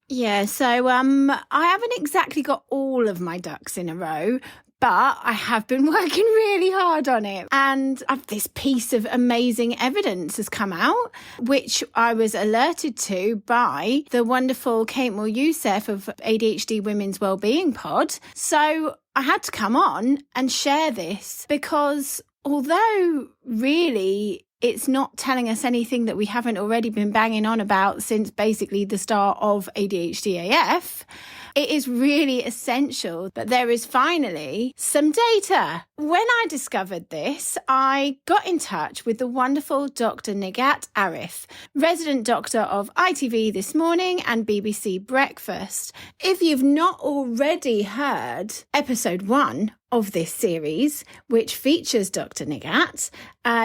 Yeah, so I haven't exactly got all of my ducks in a row, but I have been working really hard on it. And this piece of amazing evidence has come out, which I was alerted to by the wonderful Kate Moore Youssef of ADHD Women's Wellbeing Pod. So I had to come on and share this because although really it's not telling us anything that we haven't already been banging on about since basically the start of ADHD AF, it is really essential that there is finally some data. When I discovered this, I got in touch with the wonderful Dr. Nighat Arif, resident doctor of ITV This Morning and BBC Breakfast. If you've not already heard episode 1 of this series, which features Dr. Nighat,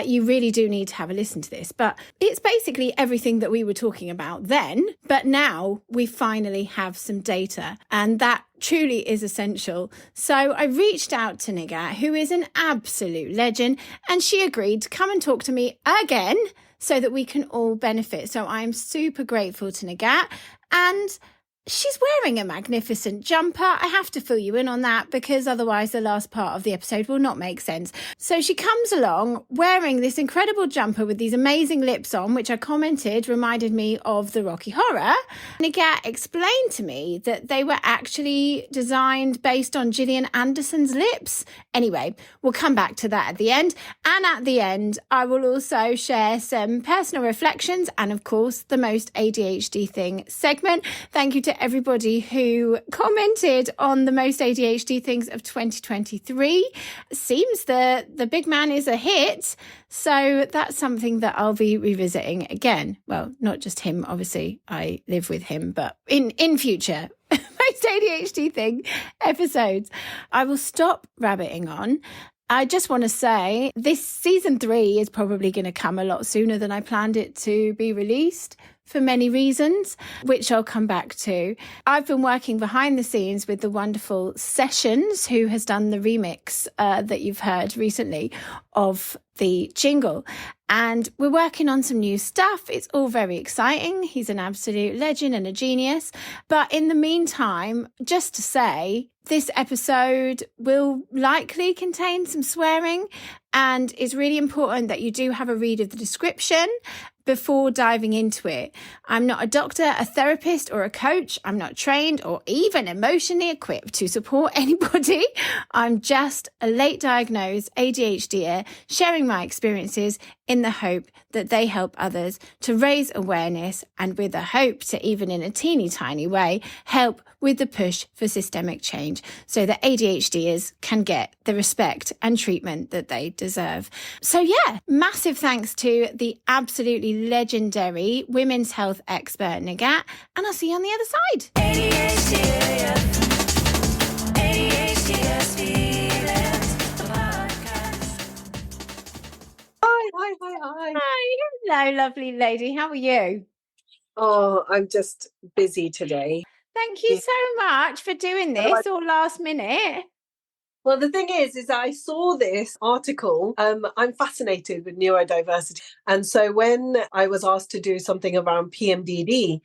you really do need to have a listen to this. But it's basically everything that we were talking about then, but now we finally have some data, and that truly is essential. So I reached out to Nighat, who is an absolute legend, and she agreed to come and talk to me again so that we can all benefit. So I'm super grateful to Nighat, and she's wearing a magnificent jumper. I have to fill you in on that because otherwise the last part of the episode will not make sense. So she comes along wearing this incredible jumper with these amazing lips on, which I commented reminded me of the Rocky Horror. Nighat explained to me that they were actually designed based on Gillian Anderson's lips. Anyway, we'll come back to that at the end. And at the end, I will also share some personal reflections and, of course, the most ADHD thing segment. Thank you to everybody who commented on the most ADHD things of 2023. Seems the big man is a hit. So that's something that I'll be revisiting again. Well, not just him, obviously, I live with him, but in future, most ADHD thing episodes. I will stop rabbiting on. I just want to say this season 3 is probably going to come a lot sooner than I planned it to be released for many reasons, which I'll come back to. I've been working behind the scenes with the wonderful Sessions, who has done the remix that you've heard recently of the jingle. And we're working on some new stuff. It's all very exciting. He's an absolute legend and a genius. But in the meantime, just to say, this episode will likely contain some swearing, and it's really important that you do have a read of the description before diving into it. I'm not a doctor, a therapist, or a coach. I'm not trained or even emotionally equipped to support anybody. I'm just a late diagnosed ADHDer sharing my experiences in the hope that they help others to raise awareness, and with a hope to, even in a teeny tiny way, help with the push for systemic change so that ADHDers can get the respect and treatment that they deserve. So yeah, massive thanks to the absolutely legendary women's health expert Nighat, and I'll see you on the other side. Hi, hello, lovely lady. How are you? Oh, I'm just busy today. Thank you so much for doing this all last minute. Well, the thing is I saw this article. I'm fascinated with neurodiversity. And so when I was asked to do something around PMDD,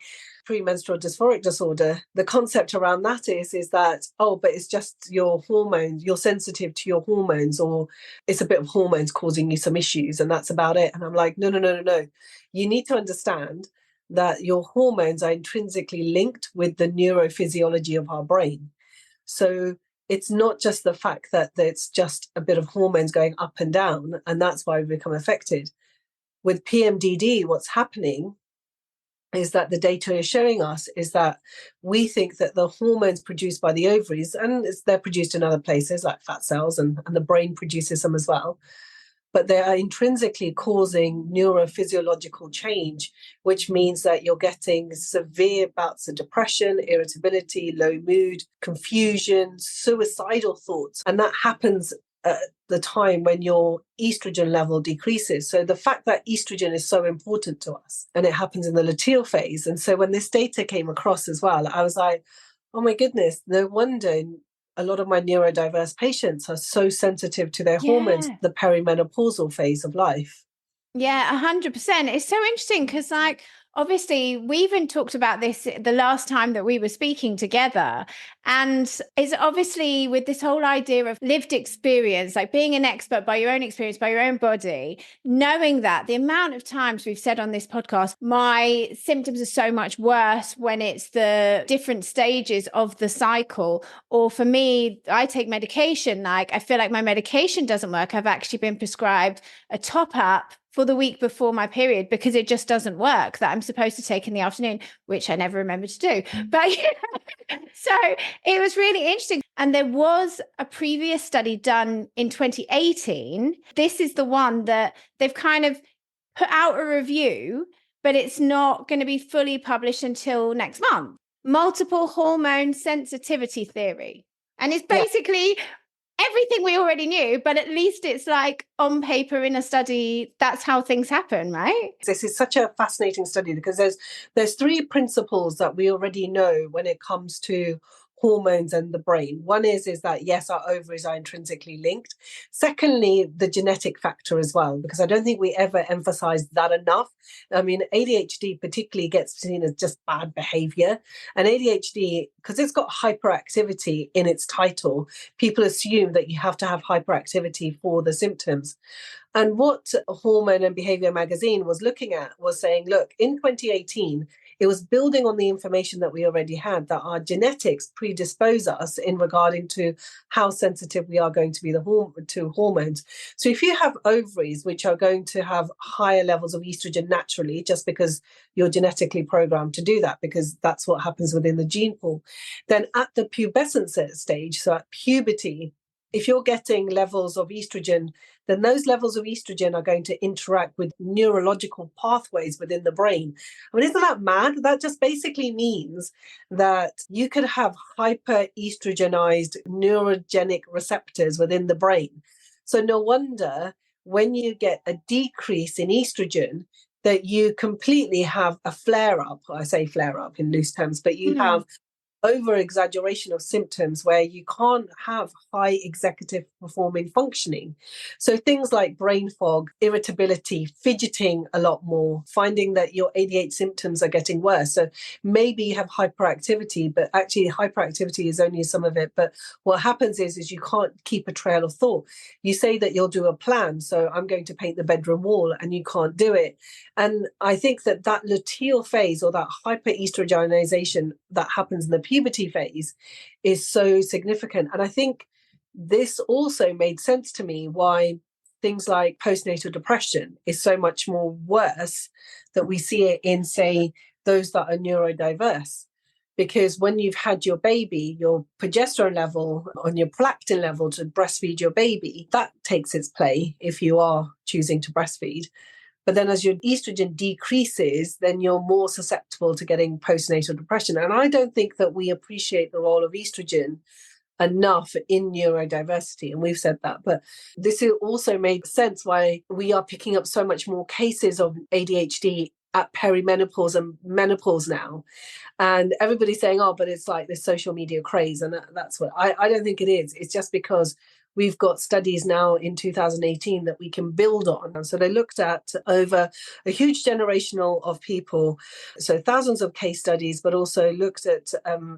premenstrual dysphoric disorder, the concept around that is that, but it's just your hormones, you're sensitive to your hormones, or it's a bit of hormones causing you some issues, and that's about it. And I'm like, no. You need to understand that your hormones are intrinsically linked with the neurophysiology of our brain. So it's not just the fact that it's just a bit of hormones going up and down, and that's why we become affected. With PMDD, what's happening is that the data is showing us is that we think that the hormones produced by the ovaries, and they're produced in other places like fat cells, and the brain produces them as well, but they are intrinsically causing neurophysiological change, which means that you're getting severe bouts of depression, irritability, low mood, confusion, suicidal thoughts. And that happens at the time when your estrogen level decreases. So the fact that estrogen is so important to us, and it happens in the luteal phase. And so when this data came across as well, I was like, oh my goodness, no wonder a lot of my neurodiverse patients are so sensitive to their hormones, the perimenopausal phase of life. Yeah, 100%. It's so interesting because obviously we even talked about this the last time that we were speaking together. And it's obviously with this whole idea of lived experience, like being an expert by your own experience, by your own body, knowing that the amount of times we've said on this podcast, my symptoms are so much worse when it's the different stages of the cycle. Or for me, I take medication, like I feel like my medication doesn't work. I've actually been prescribed a top up for the week before my period because it just doesn't work, that I'm supposed to take in the afternoon, which I never remember to do. But so it was really interesting. And there was a previous study done in 2018. This is the one that they've kind of put out a review, but it's not going to be fully published until next month. Multiple hormone sensitivity theory. And it's basically everything we already knew, but at least it's like on paper in a study, that's how things happen, right? This is such a fascinating study because there's three principles that we already know when it comes to hormones and the brain. One is that, yes, our ovaries are intrinsically linked. Secondly, the genetic factor as well, because I don't think we ever emphasize that enough. I mean, ADHD particularly gets seen as just bad behavior. And ADHD, because it's got hyperactivity in its title, people assume that you have to have hyperactivity for the symptoms. And what Hormone and Behaviour magazine was looking at was saying, look, in 2018, it was building on the information that we already had, that our genetics predispose us in regarding to how sensitive we are going to be to hormones. So if you have ovaries, which are going to have higher levels of estrogen naturally, just because you're genetically programmed to do that, because that's what happens within the gene pool, then at the pubescent stage, so at puberty, if you're getting levels of estrogen, then those levels of estrogen are going to interact with neurological pathways within the brain. I mean, isn't that mad? That just basically means that you could have hyper-estrogenized neurogenic receptors within the brain. So no wonder when you get a decrease in estrogen, that you completely have a flare-up. I say flare-up in loose terms, but you have over exaggeration of symptoms where you can't have high executive performing functioning. So things like brain fog, irritability, fidgeting a lot more, finding that your ADHD symptoms are getting worse. So maybe you have hyperactivity, but actually hyperactivity is only some of it. But what happens is you can't keep a trail of thought. You say that you'll do a plan. So I'm going to paint the bedroom wall and you can't do it. And I think that luteal phase, or that hyperestrogenization that happens in the puberty phase, is so significant. And I think this also made sense to me why things like postnatal depression is so much more worse, that we see it in, say, those that are neurodiverse. Because when you've had your baby, your progesterone level and your prolactin level to breastfeed your baby, that takes its play if you are choosing to breastfeed. But then as your estrogen decreases, then you're more susceptible to getting postnatal depression. And I don't think that we appreciate the role of estrogen enough in neurodiversity. And we've said that. But this also made sense why we are picking up so much more cases of ADHD at perimenopause and menopause now. And everybody's saying, oh, but it's like this social media craze. And that's what I don't think it is. It's just because we've got studies now in 2018 that we can build on. And so they looked at over a huge generational of people, so thousands of case studies, but also looked at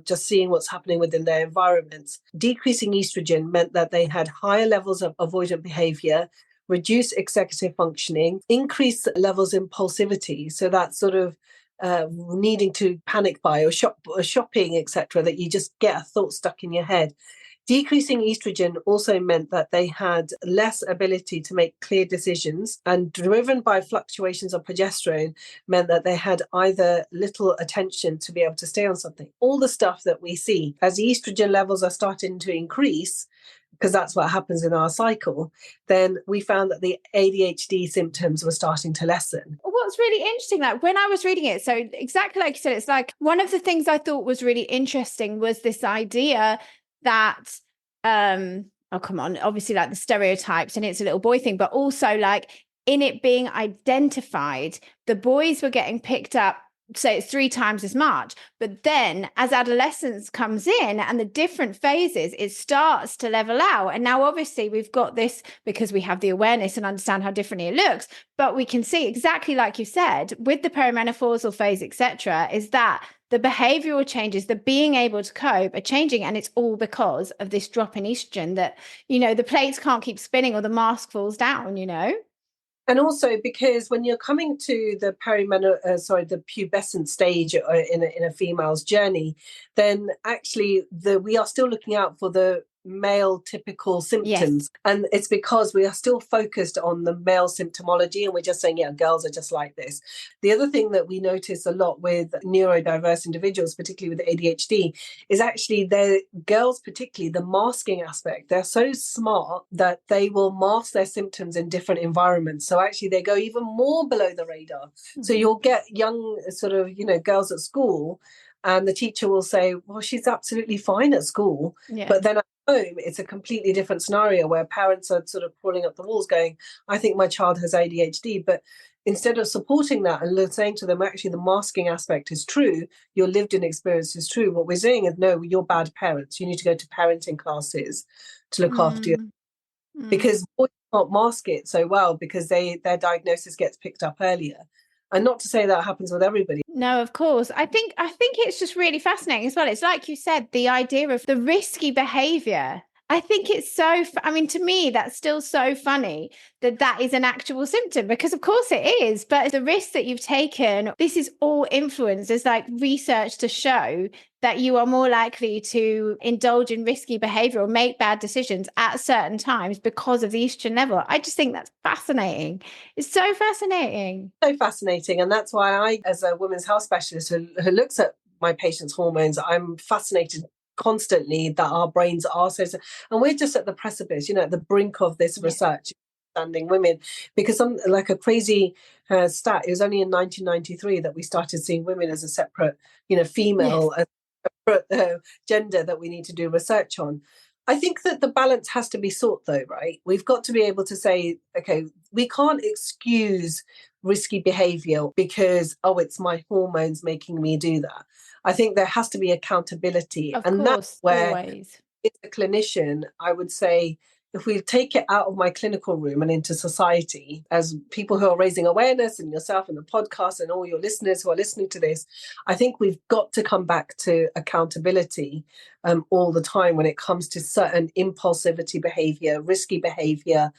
just seeing what's happening within their environments. Decreasing estrogen meant that they had higher levels of avoidant behavior, reduced executive functioning, increased levels of impulsivity. So that's sort of needing to panic buy or shopping, etc., that you just get a thought stuck in your head. Decreasing estrogen also meant that they had less ability to make clear decisions, and driven by fluctuations of progesterone meant that they had either little attention to be able to stay on something. All the stuff that we see as the estrogen levels are starting to increase, because that's what happens in our cycle, then we found that the ADHD symptoms were starting to lessen. What's really interesting, like when I was reading it, so exactly like you said, it's like one of the things I thought was really interesting was this idea that oh come on, obviously like the stereotypes and it's a little boy thing, but also like in it being identified, the boys were getting picked up say it's 3 times as much. But then as adolescence comes in and the different phases, it starts to level out. And now obviously we've got this because we have the awareness and understand how differently it looks, but we can see exactly like you said with the perimenopausal phase, etc., is that the behavioral changes, the being able to cope are changing. And it's all because of this drop in estrogen that, you know, the plates can't keep spinning or the mask falls down, you know. And also because when you're coming to the the pubescent stage in a female's journey, then actually we are still looking out for the male typical symptoms. Yes. And it's because we are still focused on the male symptomology and we're just saying, yeah, girls are just like this. The other thing that we notice a lot with neurodiverse individuals, particularly with ADHD, is actually their girls, particularly the masking aspect. They're so smart that they will mask their symptoms in different environments. So actually they go even more below the radar. Mm-hmm. So you'll get young sort of, girls at school and the teacher will say, well, she's absolutely fine at school. Yeah. But then at home, it's a completely different scenario where parents are sort of crawling up the walls going, I think my child has ADHD. But instead of supporting that and saying to them, actually, the masking aspect is true, your lived in experience is true, what we're saying is, no, you're bad parents. You need to go to parenting classes to look after you. Because boys can't mask it so well because their diagnosis gets picked up earlier. And not to say that happens with everybody. No, of course. I think it's just really fascinating as well. It's like you said, the idea of the risky behavior. I think it's to me, that's still so funny that is an actual symptom because of course it is, but the risk that you've taken, this is all influenced. There's like research to show that you are more likely to indulge in risky behavior or make bad decisions at certain times because of the estrogen level. I just think that's fascinating. It's so fascinating. So fascinating. And that's why I, as a women's health specialist who looks at my patients' hormones, I'm fascinated constantly that our brains are so, and we're just at the precipice, at the brink of this research, understanding women, because some like a crazy stat, it was only in 1993 that we started seeing women as a separate, female, a separate gender that we need to do research on. I think that the balance has to be sought though, right? We've got to be able to say, okay, we can't excuse risky behavior because, it's my hormones making me do that. I think there has to be accountability. Of course, that's where, always. As a clinician, I would say, if we take it out of my clinical room and into society, as people who are raising awareness and yourself and the podcast and all your listeners who are listening to this, I think we've got to come back to accountability all the time when it comes to certain impulsivity behavior, risky behavior,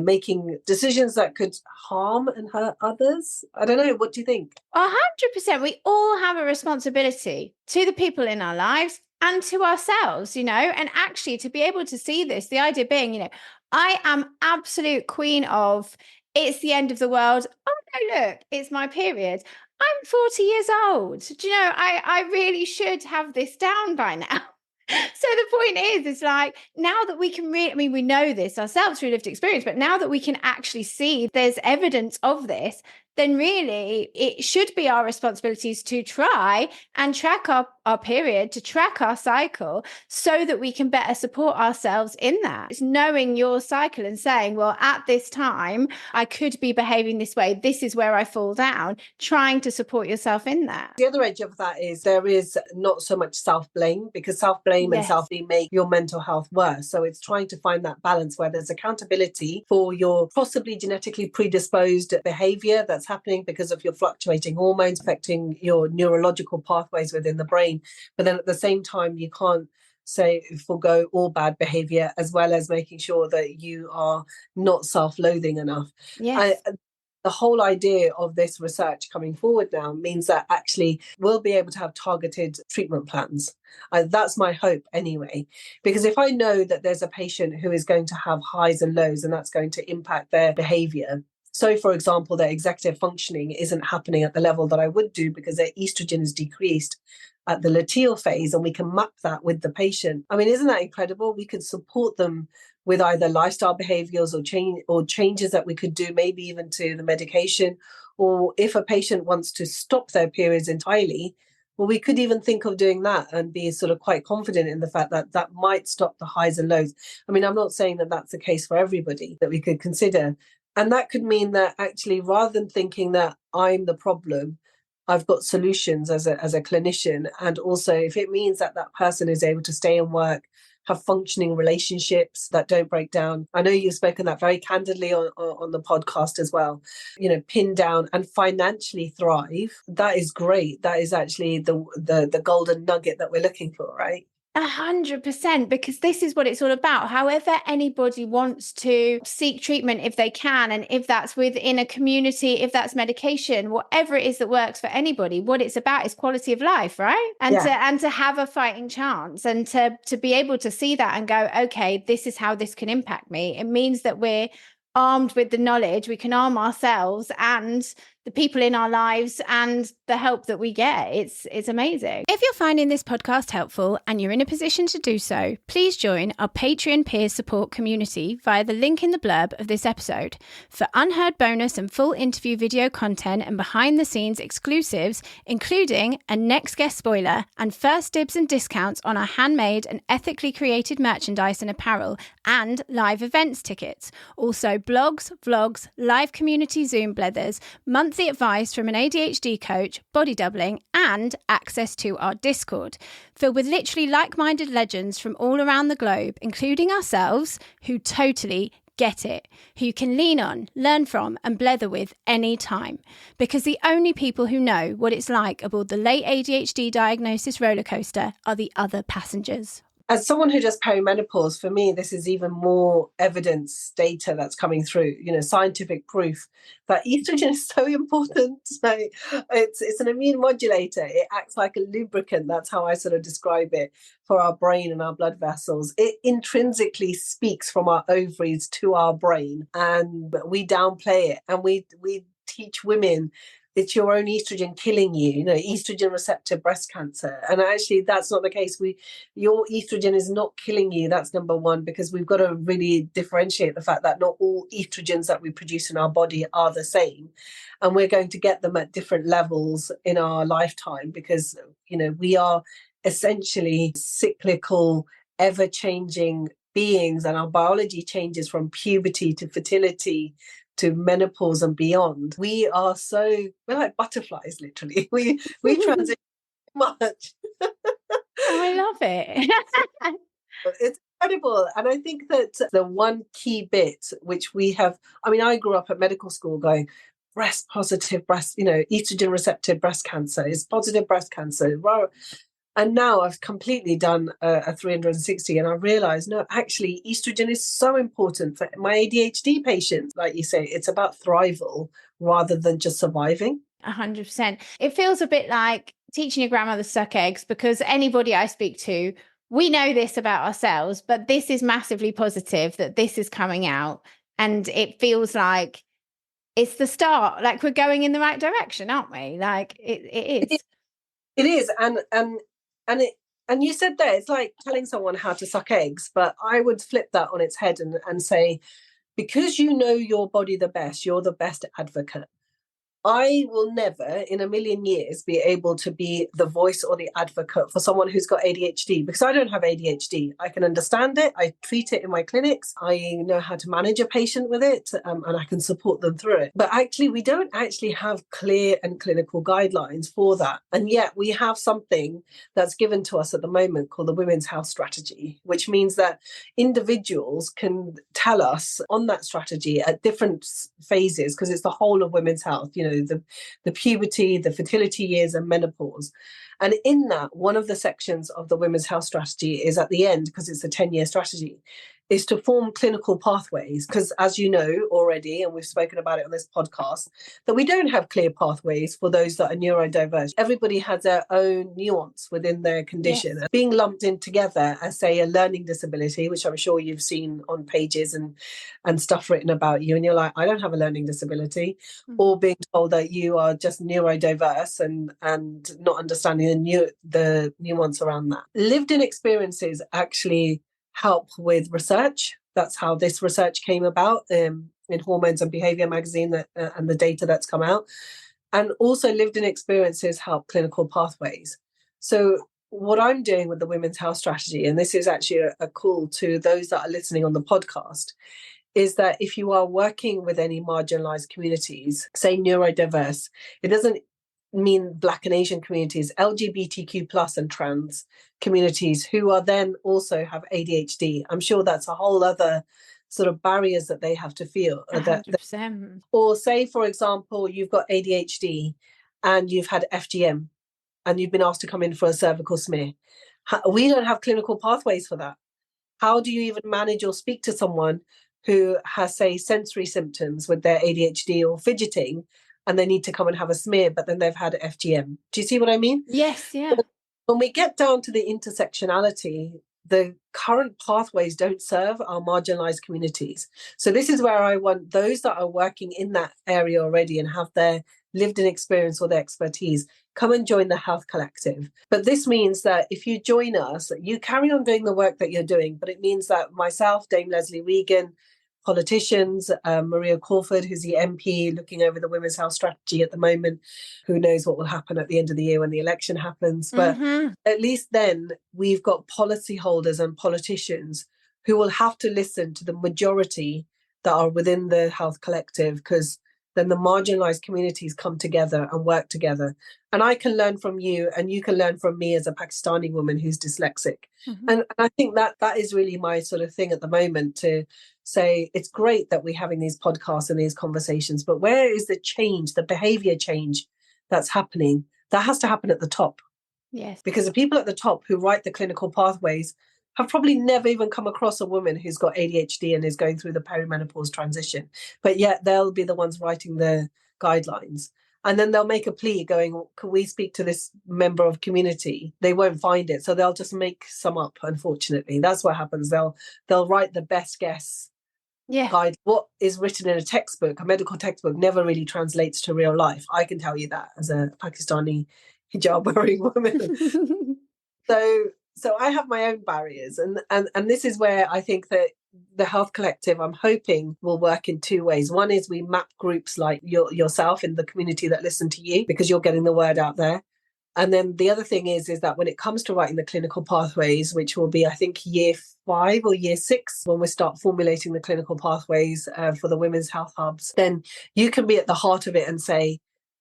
making decisions that could harm and hurt others. I don't know. What do you think? 100%. We all have a responsibility to the people in our lives and to ourselves, and actually to be able to see this, the idea being, I am absolute queen of it's the end of the world. Oh, no, look, it's my period. I'm 40 years old. Do you know, I really should have this down by now. So the point is, it's like now that we can we know this ourselves through lived experience, but now that we can actually see there's evidence of this, then really it should be our responsibilities to try and track our period, to track our cycle so that we can better support ourselves in that. It's knowing your cycle and saying, well, at this time, I could be behaving this way. This is where I fall down, trying to support yourself in that. The other edge of that is there is not so much self-blame, because self-blame and self-blame make your mental health worse. So it's trying to find that balance where there's accountability for your possibly genetically predisposed behavior that's happening because of your fluctuating hormones affecting your neurological pathways within the brain. But then at the same time, you can't forgo all bad behavior, as well as making sure that you are not self-loathing enough. Yes. The whole idea of this research coming forward now means that actually we'll be able to have targeted treatment plans. That's my hope anyway, because if I know that there's a patient who is going to have highs and lows and that's going to impact their behavior. So, for example, their executive functioning isn't happening at the level that I would do because their estrogen is decreased at the luteal phase, and we can map that with the patient. I mean, isn't that incredible? We can support them with either lifestyle behaviors or changes that we could do, maybe even to the medication. Or if a patient wants to stop their periods entirely, well, we could even think of doing that and be sort of quite confident in the fact that that might stop the highs and lows. I mean, I'm not saying that that's the case for everybody, that we could consider. And that could mean that actually, rather than thinking that I'm the problem, I've got solutions as a clinician. And also if it means that that person is able to stay and work, have functioning relationships that don't break down. I know you've spoken that very candidly on the podcast as well. Pin down and financially thrive. That is great. That is actually the golden nugget that we're looking for, right? 100%, because this is what it's all about. However anybody wants to seek treatment, if they can, and if that's within a community, if that's medication, whatever it is that works for anybody, what it's about is quality of life, right? And to have a fighting chance, and to be able to see that and go, okay, this is how this can impact me. It means that we're armed with the knowledge, we can arm ourselves and the people in our lives and the help that we get. It's amazing. If you're finding this podcast helpful and you're in a position to do so, please join our Patreon peer support community via the link in the blurb of this episode. For unheard bonus and full interview video content and behind the scenes exclusives, including a next guest spoiler and first dibs and discounts on our handmade and ethically created merchandise and apparel, and live events tickets. Also blogs, vlogs, live community Zoom blethers, monthly advice from an ADHD coach, body doubling, and access to our Discord, filled with literally like-minded legends from all around the globe, including ourselves, who totally get it, who you can lean on, learn from, and blether with any time. Because the only people who know what it's like aboard the late ADHD diagnosis rollercoaster are the other passengers. As someone who does perimenopause, for me, this is even more evidence data that's coming through, scientific proof that estrogen is so important. Like, it's an immune modulator. It acts like a lubricant. That's how I sort of describe it for our brain and our blood vessels. It intrinsically speaks from our ovaries to our brain, and we downplay it. And we teach women it's your own estrogen killing you, estrogen receptor breast cancer. And actually, that's not the case. Your estrogen is not killing you. That's number one, because we've got to really differentiate the fact that not all estrogens that we produce in our body are the same. And we're going to get them at different levels in our lifetime, because, we are essentially cyclical, ever-changing beings, and our biology changes from puberty to fertility to menopause and beyond. We're like butterflies, literally. We transition much. Oh, I love it. It's incredible. And I think that the one key bit which I grew up at medical school going, breast positive estrogen receptor breast cancer is positive breast cancer. And now I've completely done a 360, and I realised, no, actually, estrogen is so important for my ADHD patients. Like you say, it's about thrival rather than just surviving. 100%. It feels a bit like teaching your grandmother to suck eggs, because anybody I speak to, we know this about ourselves, but this is massively positive that this is coming out. And it feels like it's the start, like we're going in the right direction, aren't we? Like it is. It is. And you said there, it's like telling someone how to suck eggs, but I would flip that on its head and say, because you know your body the best, you're the best advocate. I will never in a million years be able to be the voice or the advocate for someone who's got ADHD, because I don't have ADHD. I can understand it. I treat it in my clinics. I know how to manage a patient with it, and I can support them through it. But actually, we don't actually have clear and clinical guidelines for that. And yet we have something that's given to us at the moment called the Women's Health Strategy, which means that individuals can tell us on that strategy at different phases, because it's the whole of women's health, the puberty, the fertility years, and menopause. And in that, one of the sections of the Women's Health Strategy is at the end, because it's a 10-year strategy, is to form clinical pathways. Because as you know already, and we've spoken about it on this podcast, that we don't have clear pathways for those that are neurodivergent. Everybody has their own nuance within their condition. Yes. Being lumped in together as, say, a learning disability, which I'm sure you've seen on pages and stuff written about you, and you're like, I don't have a learning disability, or being told that you are just neurodiverse and not understanding the nuance around that. Lived-in experiences actually help with research. That's how this research came about in Hormones and Behaviour magazine, and the data that's come out. And also lived-in experiences help clinical pathways. So what I'm doing with the Women's Health Strategy, and this is actually a call to those that are listening on the podcast, is that if you are working with any marginalised communities, say neurodiverse, it doesn't mean Black and Asian communities, LGBTQ plus and trans communities who are then also have ADHD. I'm sure that's a whole other sort of barriers that they have to feel. 100%. Or say, for example, you've got ADHD and you've had FGM and you've been asked to come in for a cervical smear. We don't have clinical pathways for that. How do you even manage or speak to someone who has, say, sensory symptoms with their ADHD or fidgeting, and they need to come and have a smear, but then they've had FGM? Do you see what I mean? Yes, yeah. But when we get down to the intersectionality, the current pathways don't serve our marginalised communities. So this is where I want those that are working in that area already and have their lived in experience or their expertise, come and join the Health Collective. But this means that if you join us, you carry on doing the work that you're doing, but it means that myself, Dame Leslie Wigan, politicians, Maria Crawford, who's the MP looking over the women's health strategy at the moment, who knows what will happen at the end of the year when the election happens. But at least then we've got policyholders and politicians who will have to listen to the majority that are within the Health Collective, because then the marginalised communities come together and work together. And I can learn from you and you can learn from me as a Pakistani woman who's dyslexic. And I think that is really my sort of thing at the moment, to say it's great that we're having these podcasts and these conversations, but where is the change, the behaviour change that's happening? That has to happen at the top. Yes. Because the people at the top who write the clinical pathways have probably never even come across a woman who's got ADHD and is going through the perimenopause transition. But yet they'll be the ones writing the guidelines. And then they'll make a plea going, can we speak to this member of community? They won't find it. So they'll just make some up, unfortunately. That's what happens. They'll write the best guess guide. What is written in a textbook, a medical textbook, never really translates to real life. I can tell you that as a Pakistani hijab-wearing woman. So I have my own barriers, and this is where I think that the Health Collective, I'm hoping, will work in two ways. One is we map groups like yourself in the community that listen to you, because you're getting the word out there. And then the other thing is that when it comes to writing the clinical pathways, which will be, I think, year 5 or year 6, when we start formulating the clinical pathways for the women's health hubs, then you can be at the heart of it and say,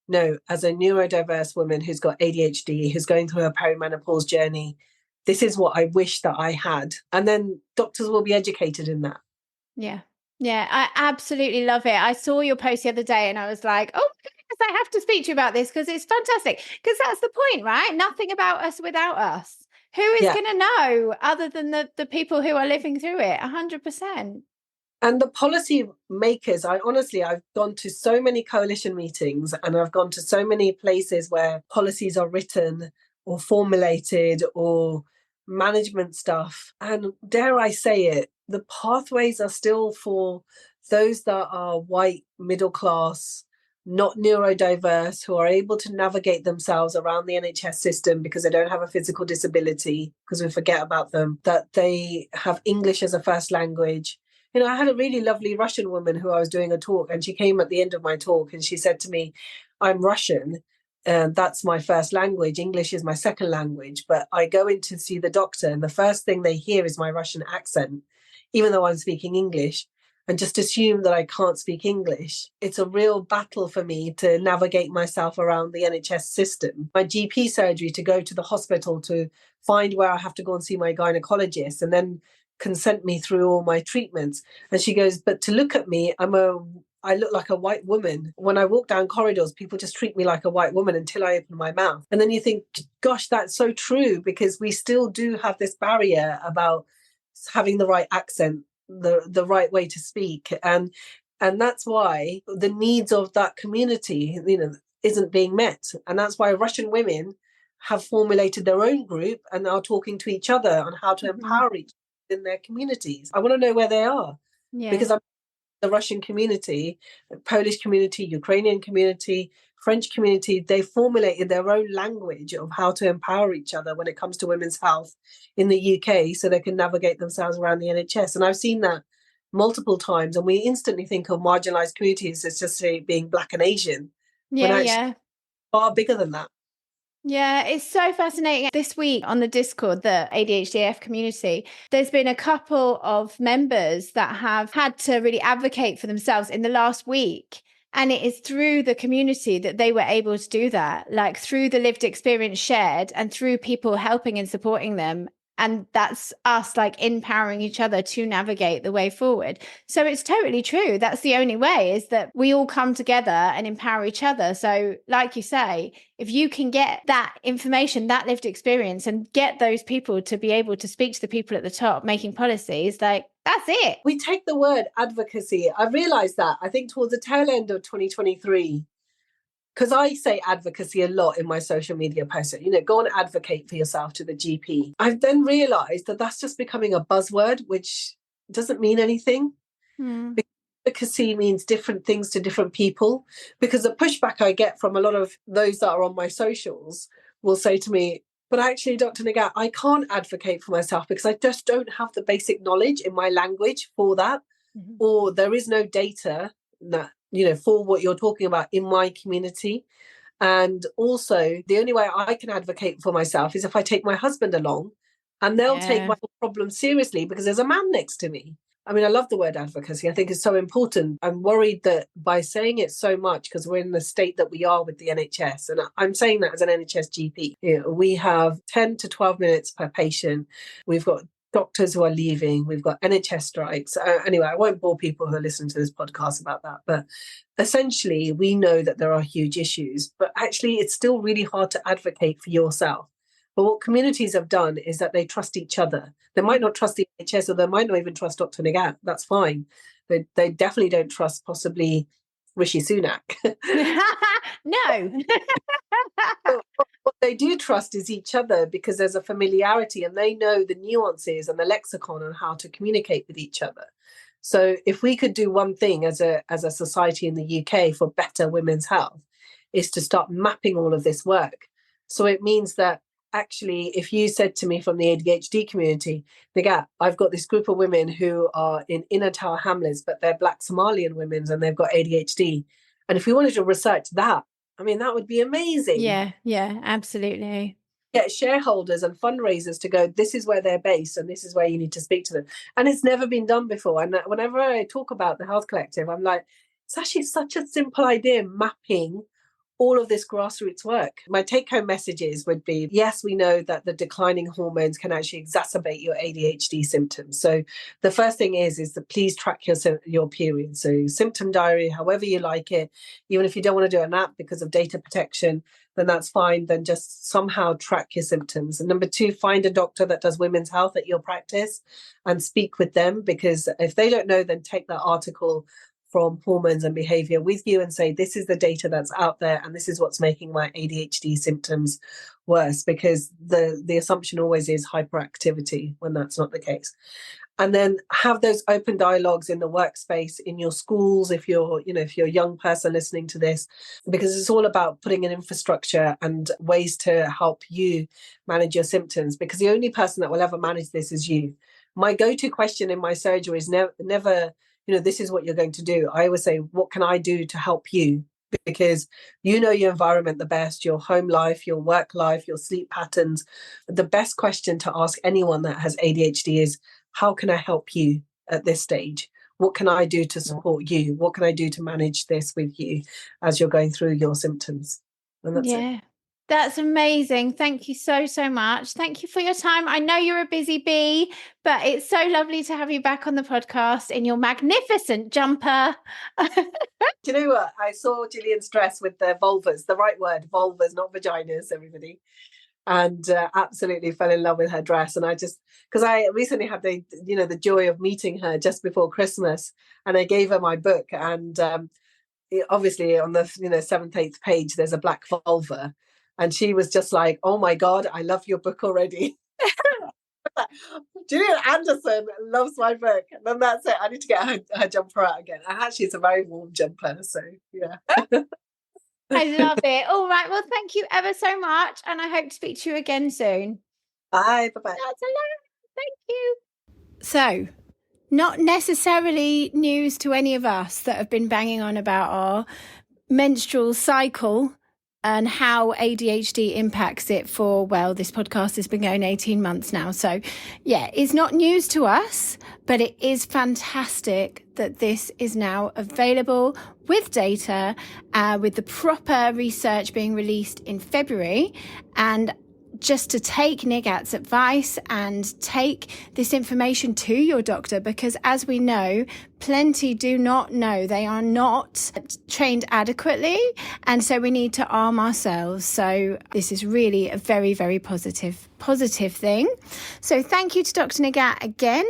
no, as a neurodiverse woman who's got ADHD, who's going through a perimenopause journey, this is what I wish that I had. And then doctors will be educated in that. Yeah. Yeah, I absolutely love it. I saw your post the other day and I was like, oh my goodness, I have to speak to you about this because it's fantastic. Because that's the point, right? Nothing about us without us. Who is going to know other than the people who are living through it? 100%. And the policy makers, I've gone to so many coalition meetings and I've gone to so many places where policies are written or formulated or management stuff. And dare I say it, the pathways are still for those that are white, middle class, not neurodiverse, who are able to navigate themselves around the NHS system because they don't have a physical disability, because we forget about them, that they have English as a first language. You know, I had a really lovely Russian woman who I was doing a talk, and she came at the end of my talk and she said to me, I'm Russian. And that's my first language. English is my second language. But I go in to see the doctor and the first thing they hear is my Russian accent, even though I'm speaking English, and just assume that I can't speak English. It's a real battle for me to navigate myself around the NHS system. My GP surgery, to go to the hospital to find where I have to go and see my gynecologist and then consent me through all my treatments. And she goes, but to look at me, I look like a white woman. When I walk down corridors, people just treat me like a white woman until I open my mouth. And then you think, gosh, that's so true, because we still do have this barrier about having the right accent, the right way to speak. And that's why the needs of that community, isn't being met. And that's why Russian women have formulated their own group and are talking to each other on how to empower each other in their communities. I want to know where they are. Because I'm the Russian community, Polish community, Ukrainian community, French community, they formulated their own language of how to empower each other when it comes to women's health in the UK, so they can navigate themselves around the NHS. And I've seen that multiple times, and we instantly think of marginalised communities as just say being Black and Asian, when actually far bigger than that. Yeah, it's so fascinating. This week on the Discord, the ADHDF community, there's been a couple of members that have had to really advocate for themselves in the last week And it is through the community that they were able to do that, like through the lived experience shared and through people helping and supporting them. And that's us like empowering each other to navigate the way forward. So it's totally true. That's the only way, is that we all come together and empower each other. So like you say, if you can get that information, that lived experience, and get those people to be able to speak to the people at the top making policies, like, that's it. We take the word advocacy. I realised that, I think, towards the tail end of 2023, because I say advocacy a lot in my social media posts, go and advocate for yourself to the GP. I've then realised that that's just becoming a buzzword, which doesn't mean anything. Advocacy means different things to different people, because the pushback I get from a lot of those that are on my socials will say to me, but actually, Dr. Nighat, I can't advocate for myself because I just don't have the basic knowledge in my language for that, or there is no data that, for what you're talking about in my community. And also, the only way I can advocate for myself is if I take my husband along, and they'll take my problem seriously because there's a man next to me. I mean, I love the word advocacy. I think it's so important. I'm worried that by saying it so much, because we're in the state that we are with the NHS, and I'm saying that as an NHS GP, we have 10 to 12 minutes per patient. We've got doctors who are leaving. We've got NHS strikes. Anyway, I won't bore people who are listening to this podcast about that. But essentially, we know that there are huge issues, but actually it's still really hard to advocate for yourself. But what communities have done is that they trust each other. They might not trust the NHS, or they might not even trust Dr. Nighat. That's fine. They definitely don't trust possibly Rishi Sunak. No. What they do trust is each other, because there's a familiarity and they know the nuances and the lexicon on how to communicate with each other. So if we could do one thing as a society in the UK for better women's health, is to start mapping all of this work. So it means that actually, if you said to me from the ADHD community, Nighat, I've got this group of women who are in Inner Tower Hamlets, but they're Black Somalian women and they've got ADHD. And if we wanted to research that, I mean, that would be amazing. Yeah, absolutely. Get shareholders and fundraisers to go, this is where they're based and this is where you need to speak to them. And it's never been done before. And whenever I talk about the Health Collective, I'm like, it's actually such a simple idea, mapping all of this grassroots work. My take-home messages would be, yes, we know that the declining hormones can actually exacerbate your ADHD symptoms. So the first thing is that please track your period. So symptom diary, however you like it, even if you don't want to do an app because of data protection, then that's fine. Then just somehow track your symptoms. And number 2, find a doctor that does women's health at your practice and speak with them, because if they don't know, then take that article from Hormones and Behaviour with you and say, this is the data that's out there and this is what's making my ADHD symptoms worse, because the assumption always is hyperactivity when that's not the case. And then have those open dialogues in the workspace, in your schools, if you're a young person listening to this, because it's all about putting an infrastructure and ways to help you manage your symptoms, because the only person that will ever manage this is you. My go-to question in my surgery is never this is what you're going to do. I always say, what can I do to help you? Because you know your environment the best, your home life, your work life, your sleep patterns. The best question to ask anyone that has ADHD is, how can I help you at this stage? What can I do to support you? What can I do to manage this with you as you're going through your symptoms? And that's it. That's amazing. Thank you so much. Thank you for your time. I know you're a busy bee, but it's so lovely to have you back on the podcast in your magnificent jumper. Do you know what? I saw Gillian's dress with the vulvas, the right word, vulvas, not vaginas, everybody. And absolutely fell in love with her dress. And because I recently had the joy of meeting her just before Christmas, and I gave her my book. And obviously on the 7th, 8th page, there's a black vulva. And she was just like, oh my God, I love your book already. Gillian Anderson loves my book. And then that's it. I need to get her jumper out again. And actually, it's a very warm jumper. So, yeah. I love it. All right. Well, thank you ever so much. And I hope to speak to you again soon. Bye. Bye-bye. That's a lot. Thank you. So, not necessarily news to any of us that have been banging on about our menstrual cycle and how ADHD impacts it for, this podcast has been going 18 months now. So yeah, it's not news to us, but it is fantastic that this is now available with data, with the proper research being released in February, and just to take Nighat's advice and take this information to your doctor, because as we know, plenty do not know. They are not trained adequately, and so we need to arm ourselves. So this is really a very, very positive thing. So thank you to Dr. Nighat again.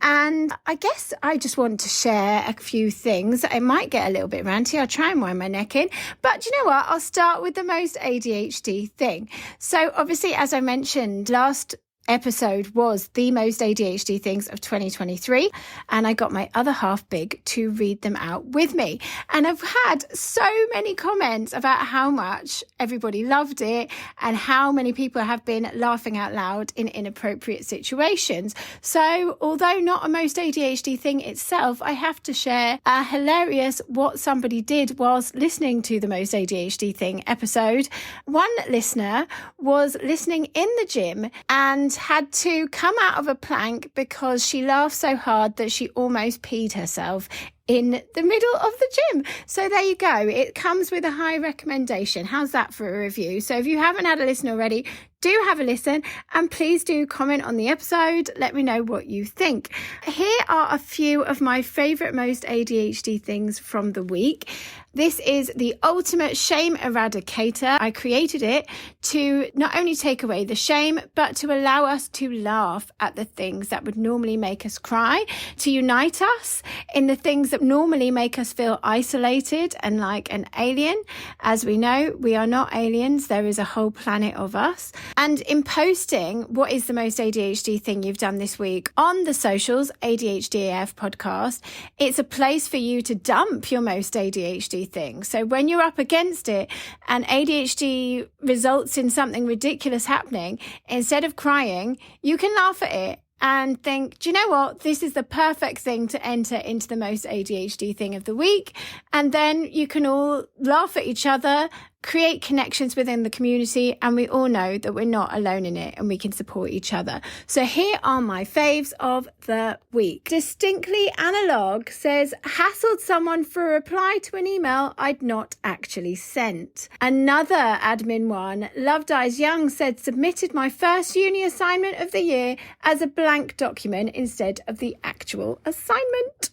And I guess I just want to share a few things. I might get a little bit ranty. I'll try and wind my neck in. But you know what? I'll start with the most ADHD thing. So obviously, as I mentioned, last episode was the most ADHD things of 2023, and I got my other half big to read them out with me. And I've had so many comments about how much everybody loved it and how many people have been laughing out loud in inappropriate situations. So although not a most ADHD thing itself, I have to share a hilarious what somebody did whilst listening to the most ADHD thing episode. One listener was listening in the gym and had to come out of a plank because she laughed so hard that she almost peed herself in the middle of the gym. So there you go. It comes with a high recommendation. How's that for a review? So if you haven't had a listen already, do have a listen, and please do comment on the episode. Let me know what you think. Here are a few of my favourite most ADHD things from the week. This is the ultimate shame eradicator. I created it to not only take away the shame, but to allow us to laugh at the things that would normally make us cry, to unite us in the things that normally make us feel isolated and like an alien. As we know, we are not aliens. There is a whole planet of us. And in posting what is the most ADHD thing you've done this week on the socials, ADHDAF podcast, it's a place for you to dump your most ADHD thing. So when you're up against it and ADHD results in something ridiculous happening, instead of crying, you can laugh at it and think, do you know what? This is the perfect thing to enter into the most ADHD thing of the week. And then you can all laugh at each other, create connections within the community, and we all know that we're not alone in it and we can support each other. So here are my faves of the week. Distinctly Analog says, hassled someone for a reply to an email I'd not actually sent. Another admin one, Loved Eyes Young, said, submitted my first uni assignment of the year as a blank document instead of the actual assignment.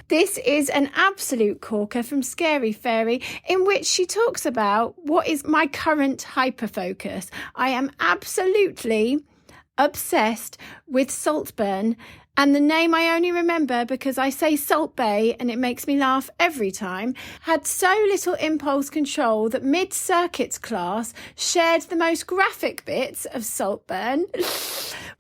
This is an absolute corker from Scary Fairy, in which she talks about what is my current hyperfocus. I am absolutely obsessed with Saltburn, and the name I only remember because I say Salt Bay and it makes me laugh every time. Had so little impulse control that mid-circuits class shared the most graphic bits of Saltburn.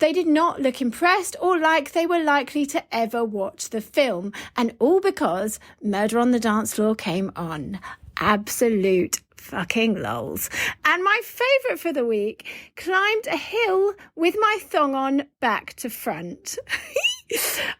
They did not look impressed or like they were likely to ever watch the film, and all because Murder on the Dance Floor came on. Absolute fucking lols. And my favourite for the week, climbed a hill with my thong on back to front.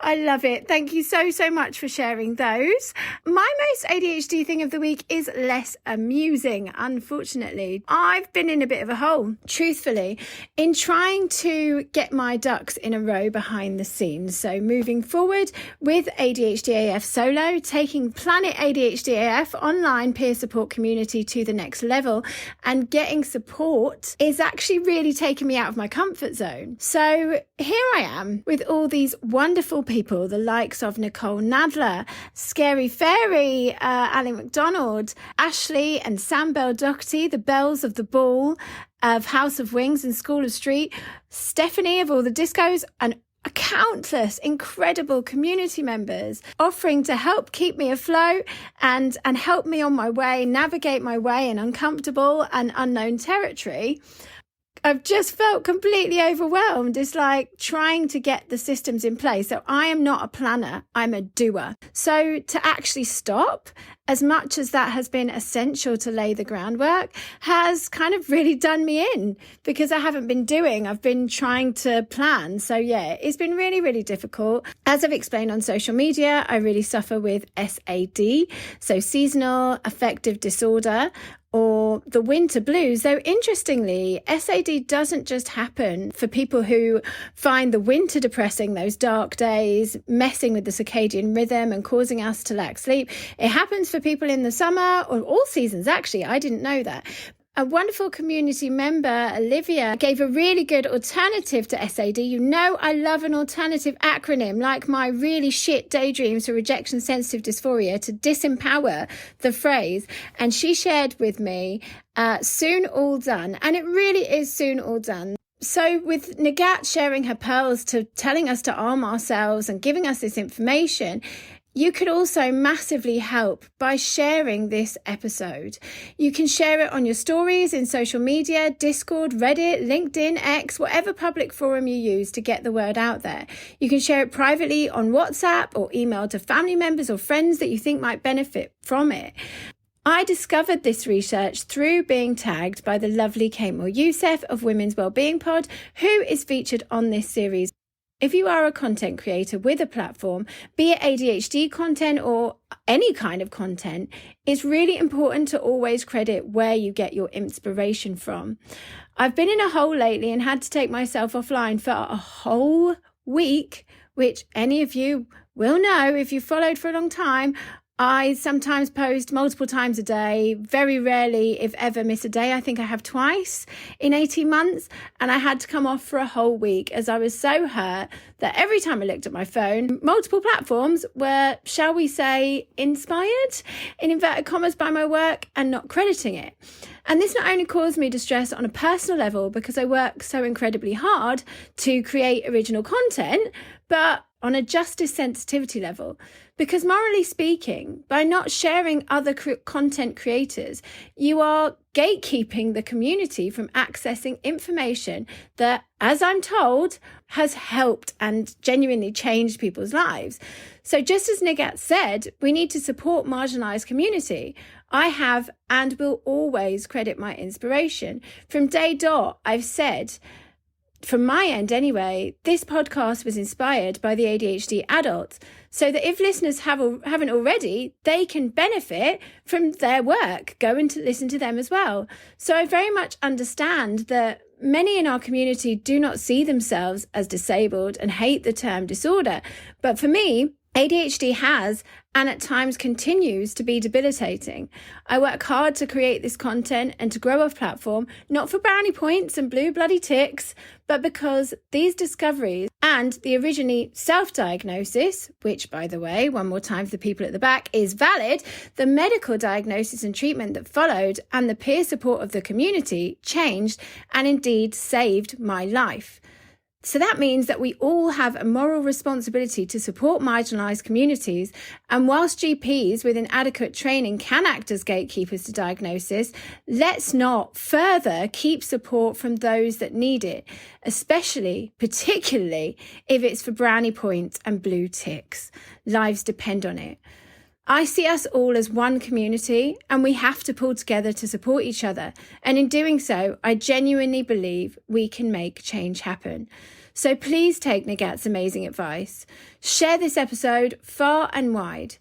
I love it. Thank you so much for sharing those. My most ADHD thing of the week is less amusing, unfortunately. I've been in a bit of a hole, truthfully, in trying to get my ducks in a row behind the scenes. So moving forward with ADHD AF Solo, taking Planet ADHD AF online peer support community to the next level, and getting support is actually really taking me out of my comfort zone. So here I am with all these wonderful people, the likes of Nicole Nadler, Scary Fairy, Ali McDonald, Ashley and Sam Bell Doherty, the Bells of the Ball, of House of Wings and School of Street, Stephanie of All the Discos, and countless incredible community members offering to help keep me afloat and help me on my way, navigate my way in uncomfortable and unknown territory. I've just felt completely overwhelmed. It's like trying to get the systems in place. So I am not a planner, I'm a doer. So to actually stop, as much as that has been essential to lay the groundwork, has kind of really done me in, because I haven't been doing, I've been trying to plan. So yeah, it's been really, really difficult. As I've explained on social media, I really suffer with SAD, so seasonal affective disorder, or the winter blues. Though interestingly, SAD doesn't just happen for people who find the winter depressing, those dark days, messing with the circadian rhythm and causing us to lack sleep. It happens for people in the summer, or all seasons actually. I didn't know that. A wonderful community member, Olivia, gave a really good alternative to SAD. You know, I love an alternative acronym, like my really shit daydreams for rejection sensitive dysphoria, to disempower the phrase. And she shared with me, soon all done. And it really is soon all done. So with Nighat sharing her pearls, to telling us to arm ourselves and giving us this information, you could also massively help by sharing this episode. You can share it on your stories, in social media, Discord, Reddit, LinkedIn, X, whatever public forum you use to get the word out there. You can share it privately on WhatsApp or email to family members or friends that you think might benefit from it. I discovered this research through being tagged by the lovely Kemsley Youssef of Women's Wellbeing Pod, who is featured on this series. If you are a content creator with a platform, be it ADHD content or any kind of content, it's really important to always credit where you get your inspiration from. I've been in a hole lately and had to take myself offline for a whole week, which any of you will know if you've followed for a long time. I sometimes post multiple times a day, very rarely, if ever, miss a day. I think I have twice in 18 months, and I had to come off for a whole week as I was so hurt that every time I looked at my phone, multiple platforms were, shall we say, inspired, in inverted commas, by my work and not crediting it. And this not only caused me distress on a personal level because I work so incredibly hard to create original content, but on a justice sensitivity level. Because morally speaking, by not sharing other content creators, you are gatekeeping the community from accessing information that, as I'm told, has helped and genuinely changed people's lives. So just as Nighat said, we need to support marginalised community. I have and will always credit my inspiration. From day dot, I've said, from my end anyway, this podcast was inspired by the ADHD adults, so that if listeners haven't already, they can benefit from their work. Go and listen to them as well. So I very much understand that many in our community do not see themselves as disabled and hate the term disorder. But for me, ADHD has and at times continues to be debilitating. I work hard to create this content and to grow a platform, not for brownie points and blue bloody ticks, but because these discoveries and the originally self-diagnosis, which, by the way, one more time for the people at the back, is valid, the medical diagnosis and treatment that followed and the peer support of the community changed and indeed saved my life. So that means that we all have a moral responsibility to support marginalised communities. And whilst GPs with inadequate training can act as gatekeepers to diagnosis, let's not further keep support from those that need it, particularly if it's for brownie points and blue ticks. Lives depend on it. I see us all as one community, and we have to pull together to support each other. And in doing so, I genuinely believe we can make change happen. So please take Nighat's amazing advice. Share this episode far and wide.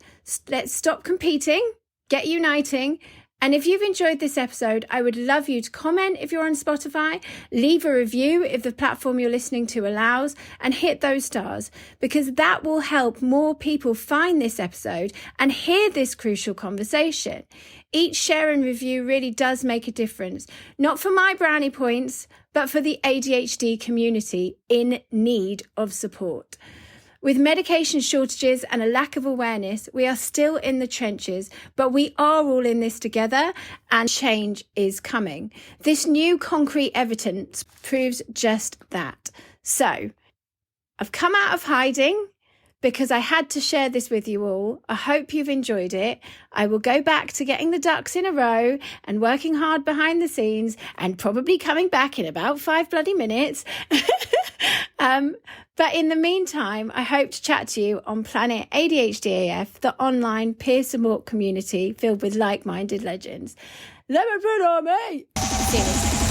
Let's stop competing, get uniting. And if you've enjoyed this episode, I would love you to comment if you're on Spotify, leave a review if the platform you're listening to allows, and hit those stars, because that will help more people find this episode and hear this crucial conversation. Each share and review really does make a difference, not for my brownie points, but for the ADHD community in need of support. With medication shortages and a lack of awareness, we are still in the trenches, but we are all in this together and change is coming. This new concrete evidence proves just that. So, I've come out of hiding because I had to share this with you all. I hope you've enjoyed it. I will go back to getting the ducks in a row and working hard behind the scenes and probably coming back in about 5 bloody minutes. But in the meantime, I hope to chat to you on Planet ADHD AF, the online peer support community filled with like-minded legends. Let me put on me! See you next time.